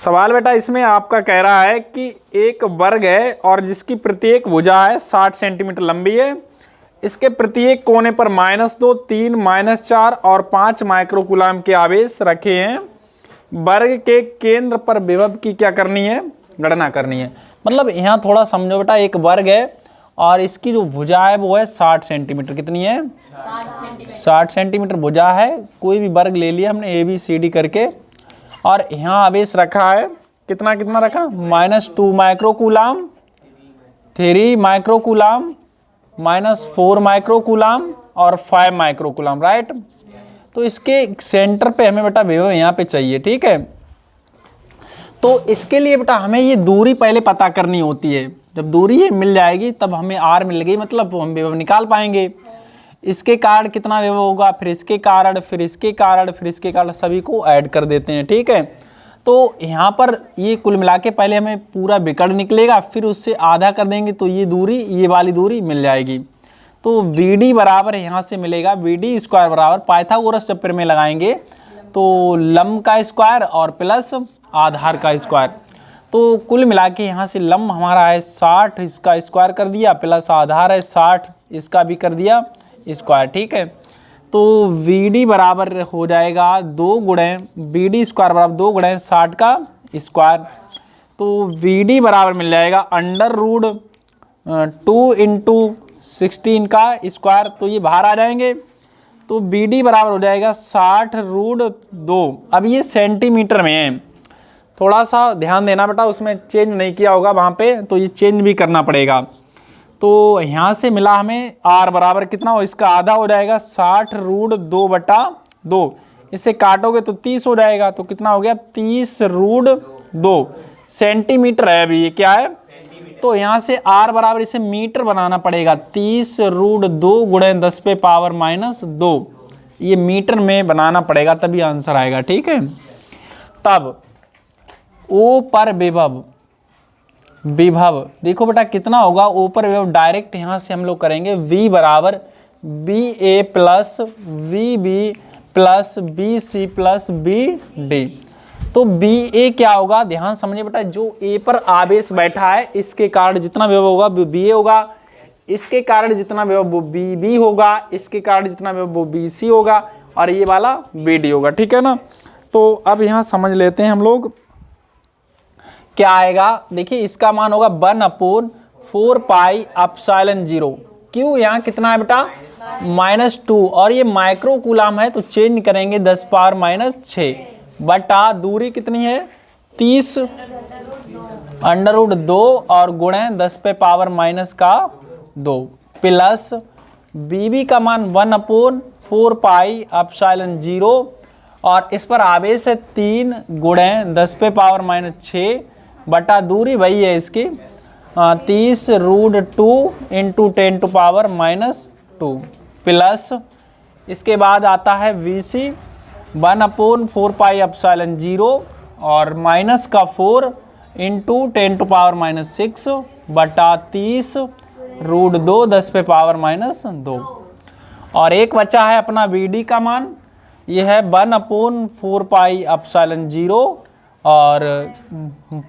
सवाल बेटा इसमें आपका कह रहा है कि एक वर्ग है और जिसकी प्रत्येक भुजा है 60 सेंटीमीटर लंबी है। इसके प्रत्येक कोने पर -2, 3, -4 और 5 माइक्रोकूलाम के आवेश रखे हैं। वर्ग के केंद्र पर विभव की क्या करनी है? गणना करनी है। मतलब यहाँ थोड़ा समझो बेटा, एक वर्ग है और इसकी जो भुजा है वो है 60 सेंटीमीटर। कितनी है? 60 सेंटीमीटर भुजा है। कोई भी वर्ग ले लिया हमने ABCD करके, और यहाँ आवेश रखा है कितना कितना रखा? -2 माइक्रोकूलाम, 3 माइक्रोकूलाम, -4 माइक्रोकूलाम और 5 माइक्रोकूलाम, राइट। तो इसके सेंटर पे हमें बेटा विभव यहाँ पे चाहिए, ठीक है। तो इसके लिए बेटा हमें ये दूरी पहले पता करनी होती है। जब दूरी ये मिल जाएगी तब हमें R मिल गई, मतलब हम विभव निकाल पाएंगे। इसके कारण कितना विभव होगा, फिर इसके कारण, फिर इसके कारण, फिर इसके कारण, सभी को ऐड कर देते हैं, ठीक है। तो यहाँ पर ये कुल मिला के पहले हमें पूरा विकर्ण निकलेगा, फिर उससे आधा कर देंगे तो ये दूरी, ये वाली दूरी मिल जाएगी। तो BD बराबर यहाँ से मिलेगा BD स्क्वायर बराबर पाइथागोरस चक्र में लगाएंगे तो लंब का स्क्वायर और प्लस आधार का स्क्वायर। तो कुल मिला के यहाँ से लंब हमारा है 60, इसका स्क्वायर कर दिया, प्लस आधार है 60, इसका भी कर दिया स्क्वायर, ठीक है। तो VD बराबर हो जाएगा 2 गुणे BD स्क्वायर बराबर 2 गुणे 60 का स्क्वायर। तो VD बराबर मिल जाएगा √2 इंटू 16 का स्क्वायर। तो ये बाहर आ जाएंगे, तो BD बराबर हो जाएगा 60√2। अब ये सेंटीमीटर में है, थोड़ा सा ध्यान देना बेटा, उसमें चेंज नहीं किया होगा वहाँ पे, तो ये चेंज भी करना पड़ेगा। तो यहाँ से मिला हमें R बराबर कितना हो, इसका आधा हो जाएगा 60√2/2। इससे काटोगे तो 30 हो जाएगा, तो कितना हो गया 30√2 सेंटीमीटर है। अभी ये क्या है? तो यहाँ से R बराबर इसे मीटर बनाना पड़ेगा, 30√2 गुणे 10⁻⁻²। ये मीटर में बनाना पड़ेगा तभी आंसर आएगा, ठीक है। तब O पर विभव देखो बेटा कितना होगा। O पर विभव डायरेक्ट यहाँ से हम लोग करेंगे, V बराबर BA plus VB plus BC plus BD। तो BA क्या होगा, ध्यान समझिए बेटा, जो A पर आवेश बैठा है इसके कारण जितना विभव होगा वो BA होगा, इसके कारण जितना विभव वो BB होगा, इसके कारण जितना विभव वो BC होगा, और ये वाला BD होगा, ठीक है ना। तो अब यहाँ समझ लेते हैं हम लोग क्या आएगा। देखिए इसका मान होगा 1/4πε0। क्यों? यहाँ कितना है बेटा? -2, और ये माइक्रोकूलाम है तो चेंज करेंगे 10⁻⁻6 बटा दूरी कितनी है 30 √2 और गुणे 10⁻⁻2 प्लस BB का मान 1/4πε0 और इस पर आवेश है 3 गुणे 10⁻⁻6 बटा दूरी वही है इसकी 30√2 इंटू 10⁻⁻2 प्लस इसके बाद आता है VC 1/4πε0 और माइनस का 4 इंटू 10⁻⁻6 बटा 30√2 10⁻⁻2। और एक बचा है अपना VD का मान, ये है 1/4πε0 और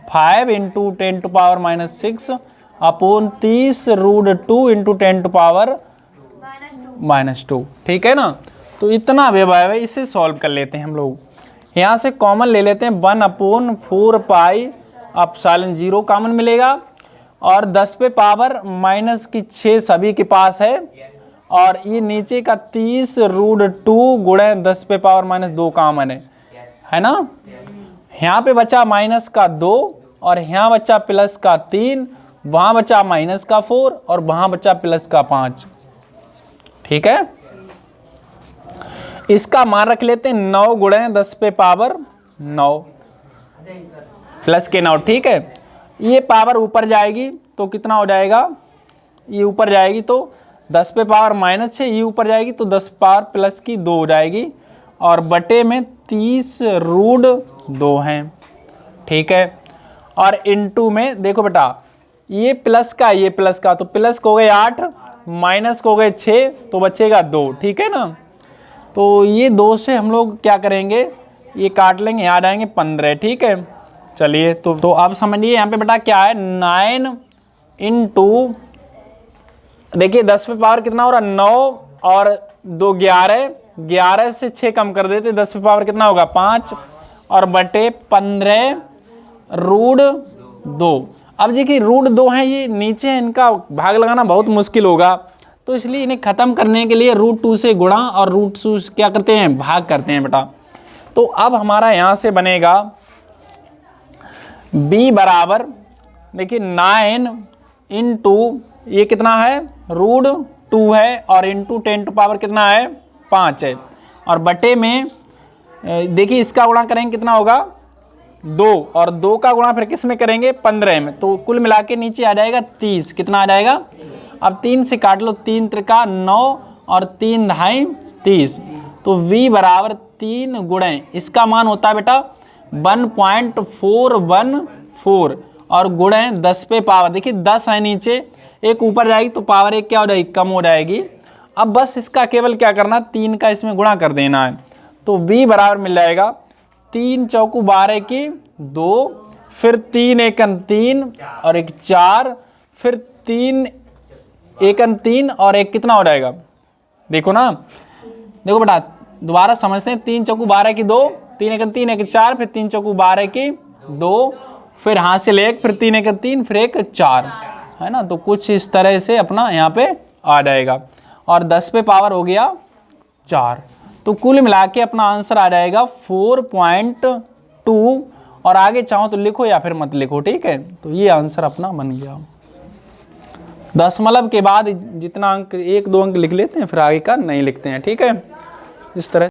5 इंटू 10⁻⁻6 अपॉन 30√2 इंटू 10⁻⁻2, ठीक है ना। तो इतना विभव है, इसे सॉल्व कर लेते हैं हम लोग। यहाँ से कॉमन ले लेते हैं, 1/4πε0 कॉमन मिलेगा और 10⁻⁻6 सभी के पास है, और ये नीचे का 30√2 गुणे 10⁻⁻2 कॉमन है ना। यहाँ पे बचा माइनस का 2 और यहाँ बचा प्लस का 3, वहाँ बचा माइनस का 4 और वहाँ बचा प्लस का 5, ठीक है। इसका मान रख लेते हैं 9 गुणे 10⁻9 प्लस के 9, ठीक है। ये पावर ऊपर जाएगी तो कितना हो जाएगा, ये ऊपर जाएगी तो 10⁻⁻6, ये ऊपर जाएगी तो 10 पावर प्लस की 2 हो जाएगी और बटे में 30√2 हैं, ठीक है। और इनटू में देखो बेटा, ये प्लस का ये प्लस का, तो प्लस को हो गए 8, माइनस को हो गए 6, तो बचेगा 2, ठीक है ना। तो ये 2 से हम लोग क्या करेंगे, ये काट लेंगे, यहाँ आ जाएंगे 15, ठीक है। चलिए तो अब समझिए यहाँ पे बेटा क्या है, 9 इंटू, देखिए 10 पे पावर कितना हो रहा है 9 और 2 11, 11 से 6 कम कर देते 10 पे पावर कितना होगा 5 और बटे 15 रूट 2। अब देखिए रूट 2 है, ये नीचे है, इनका भाग लगाना बहुत मुश्किल होगा, तो इसलिए इन्हें खत्म करने के लिए रूट 2 से गुणा और रूट 2 क्या करते हैं भाग करते हैं बेटा। तो अब हमारा यहाँ से बनेगा b बराबर, देखिए 9 इंटू ये कितना है रूट 2 है और इंटू 10 टू पावर कितना है 5 है, और बटे में देखिए इसका गुणा करेंगे कितना होगा 2 और 2 का गुणा फिर किस में करेंगे 15 में, तो कुल मिला के नीचे आ जाएगा 30। कितना आ जाएगा, अब 3 से काट लो, 3 त्रिका 9 और 3 ढाई 30, तो v बराबर 3 गुणे इसका मान होता है बेटा 1.414 और गुणे 10 पे पावर, देखिए 10 है नीचे, एक ऊपर जाएगी तो पावर एक क्या हो जाएगी कम हो जाएगी। अब बस इसका केवल क्या करना 3 का इसमें गुणा कर देना है, तो v बराबर मिल जाएगा 3 चौकू 12 की 2, फिर 3 एकन 3 और 1 4, फिर 3 एकन 3 और 1 कितना हो जाएगा, देखो ना, देखो बेटा दोबारा समझते हैं, 3 चौकू 12 की 2, 3 एकन 3 1 4, फिर 3 चौकू 12 की 2, फिर हाथ से 1, फिर 3 एकन 3, फिर 1 4, है ना, तो कुछ इस तरह से अपना यहाँ पे आ जाएगा और 10 पे पावर हो गया 4, तो कुल मिला के अपना आंसर आ जाएगा 4.2, और आगे चाहो तो लिखो या फिर मत लिखो, ठीक है, तो ये आंसर अपना बन गया। दशमलव के बाद जितना अंक 1 2 अंक लिख लेते हैं, फिर आगे का नहीं लिखते हैं, ठीक है, इस तरह।